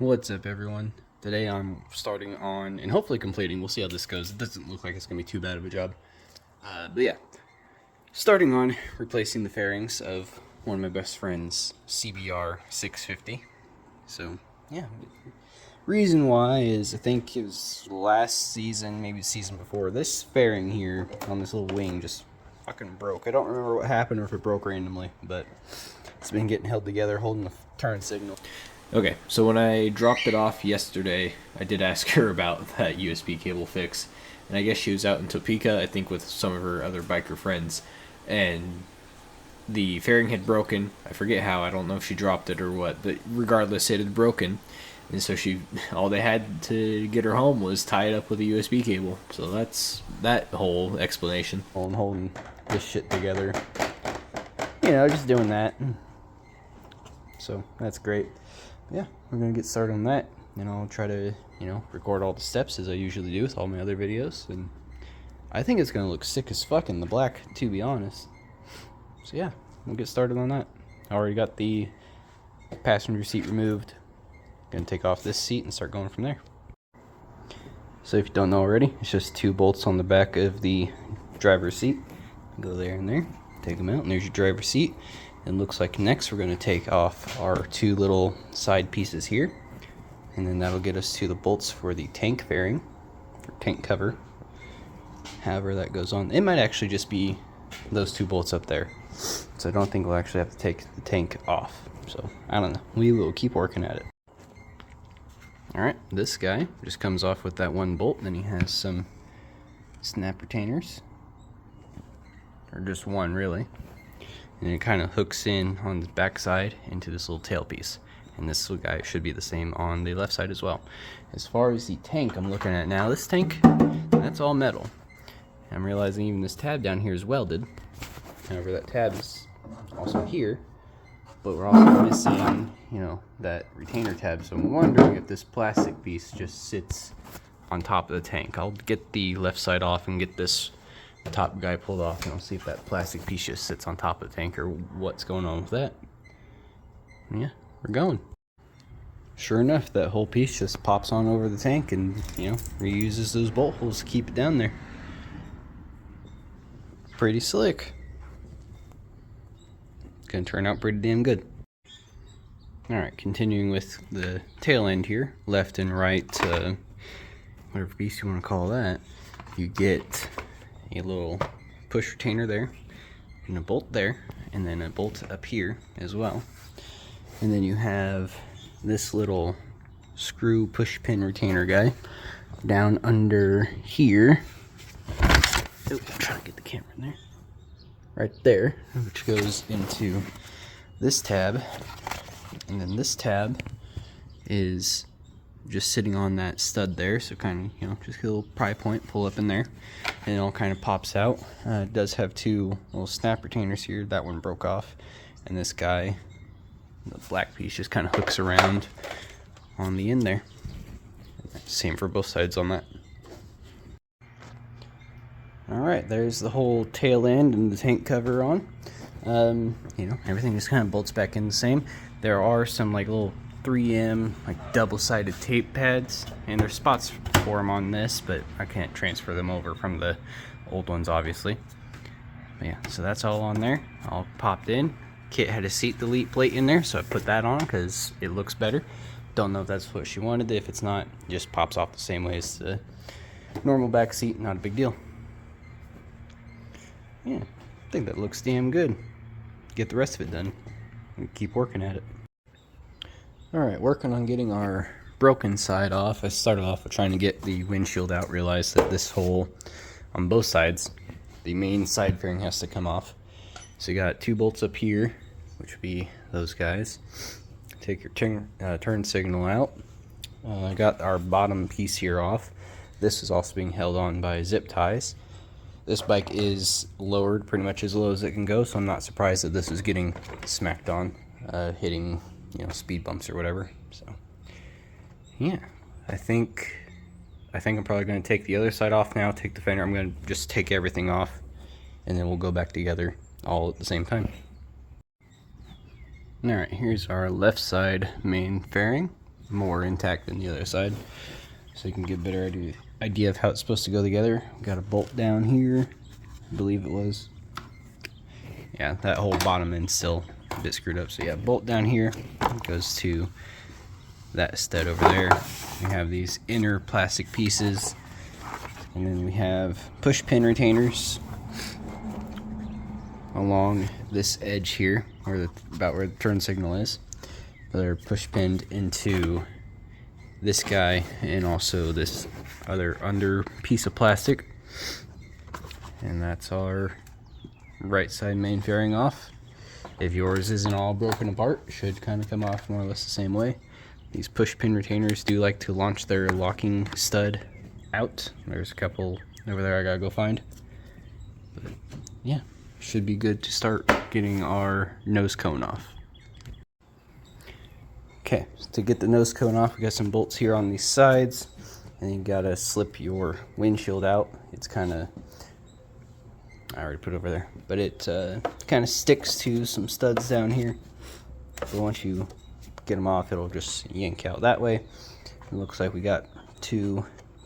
What's up, everyone? Today I'm starting on, and hopefully completing, we'll see how this goes. It doesn't look like it's going to be too bad of a job. But yeah, starting on replacing the fairings of one of my best friend's CBR 650. So, yeah. Reason why is I think it was last season, maybe the season before, this fairing here on this little wing just fucking broke. I don't remember what happened or if it broke randomly, but it's been getting held together, holding the turn signal. Okay, so when I dropped it off yesterday, I did ask her about that USB cable fix, and I guess she was out in Topeka, I think with some of her other biker friends, and the fairing had broken. I forget how, I don't know if she dropped it or what, but regardless, it had broken, and so all they had to get her home was tie it up with a USB cable. So that's that whole explanation. Holding this shit together, just doing that. So that's great. Yeah, we're gonna get started on that, and I'll try to record all the steps as I usually do with all my other videos, and I think it's gonna look sick as fuck in the black, to be honest. So yeah, we'll get started on that. I already got the passenger seat removed. Gonna take off this seat and start going from there. So if you don't know already, it's just 2 bolts on the back of the driver's seat. Go there and there, take them out, and there's your driver's seat. And looks like next we're going to take off our 2 little side pieces here, and then that'll get us to the bolts for the tank fairing, or tank cover, however that goes on. It might actually just be those 2 bolts up there, so I don't think we'll actually have to take the tank off. So I don't know, we will keep working at it. Alright, this guy just comes off with that 1 bolt, then he has some snap retainers, or just 1 really. And it kind of hooks in on the back side into this little tailpiece. And this guy should be the same on the left side as well. As far as the tank I'm looking at now, this tank, that's all metal. I'm realizing even this tab down here is welded. However, that tab is also here. But we're also missing, that retainer tab. So I'm wondering if this plastic piece just sits on top of the tank. I'll get the left side off and get this top guy pulled off, and I'll see if that plastic piece just sits on top of the tank or what's going on with that. Yeah, we're going. Sure enough, that whole piece just pops on over the tank and reuses those bolt holes to keep it down there. Pretty slick. It's gonna turn out pretty damn good. Alright, continuing with the tail end here, left and right, whatever piece you want to call that, you get a little push retainer there, and a bolt there, and then a bolt up here as well. And then you have this little screw push pin retainer guy down under here. Oh, I'm trying to get the camera in there. Right there, which goes into this tab. And then this tab is just sitting on that stud there, so kind of, just get a little pry point, pull up in there, and it all kind of pops out. It does have 2 little snap retainers here. That one broke off, and this guy, the black piece, just kind of hooks around on the end there. Same for both sides on that. Alright, there's the whole tail end and the tank cover on. Everything just kind of bolts back in the same. There are some little 3M double-sided tape pads, and there's spots for them on this, but I can't transfer them over from the old ones, obviously. But yeah, so that's all on there, all popped in. Kit had a seat delete plate in there, so I put that on because it looks better. Don't know if that's what she wanted. If it's not, it just pops off the same way as the normal back seat. Not a big deal. Yeah, I think that looks damn good. Get the rest of it done and keep working at it. Alright, working on getting our broken side off. I started off with trying to get the windshield out, realized that this hole on both sides, the main side fairing has to come off. So you got 2 bolts up here, which would be those guys. Take your turn signal out. I got our bottom piece here off. This is also being held on by zip ties. This bike is lowered pretty much as low as it can go, so I'm not surprised that this is getting smacked on, hitting speed bumps or whatever. So yeah, I think I'm probably going to take the other side off now, take the fender. I'm going to just take everything off, and then we'll go back together all at the same time. Alright, here's our left side main fairing. more intact than the other side, so you can get a better idea of how it's supposed to go together. Got a bolt down here, I believe it was. Yeah, that whole bottom end's still a bit screwed up. So yeah, bolt down here goes to that stud over there. We have these inner plastic pieces, and then we have push pin retainers along this edge here, about where the turn signal is. They're push pinned into this guy and also this other under piece of plastic. And that's our right side main fairing off. If yours isn't all broken apart, it should kind of come off more or less the same way. These push pin retainers do like to launch their locking stud out. There's a couple over there I gotta go find. But yeah, should be good to start getting our nose cone off. Okay, so to get the nose cone off, we got some bolts here on these sides, and you gotta slip your windshield out. It's kind of, I already put it over there, but it kind of sticks to some studs down here. But once you get them off, it'll just yank out that way. It looks like we got two,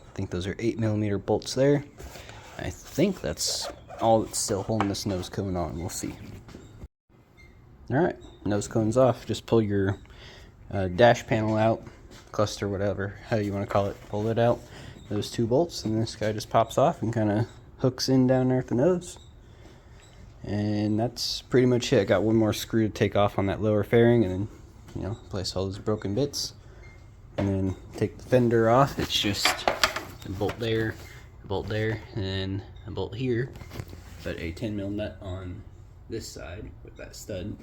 I think those are 8mm bolts there. I think that's all that's still holding this nose cone on. We'll see. Alright, nose cone's off. Just pull your dash panel out, cluster, whatever, how you want to call it. Pull it out, those two bolts, and this guy just pops off and kind of hooks in down there at the nose. And that's pretty much it. Got one more screw to take off on that lower fairing, and then, you know, place all those broken bits. And then take the fender off. It's just a bolt there, and then a bolt here, but a 10mm nut on this side with that stud.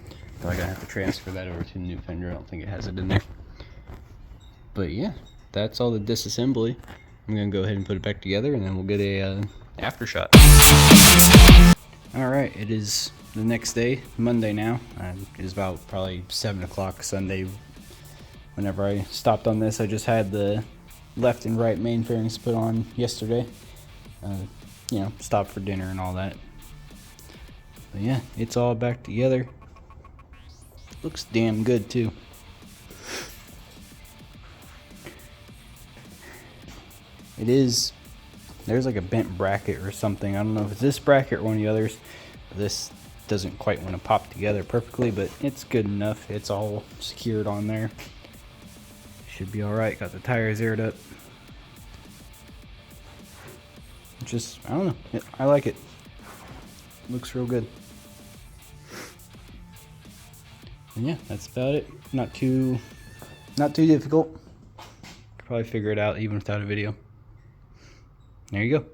So I'm gonna have to transfer that over to the new fender. I don't think it has it in there. But yeah, that's all the disassembly. I'm gonna go ahead and put it back together, and then we'll get a after shot. All right, it is the next day, Monday now. It is about probably 7 o'clock Sunday. Whenever I stopped on this, I just had the left and right main fairings put on yesterday. You know, stopped for dinner and all that. But yeah, it's all back together. Looks damn good too. It is, there's like a bent bracket or something. I don't know if it's this bracket or one of the others. This doesn't quite want to pop together perfectly, but it's good enough. It's all secured on there. Should be alright. Got the tires aired up. Just, I don't know. I like it. Looks real good. And yeah, that's about it. Not too difficult. Could probably figure it out even without a video. There you go.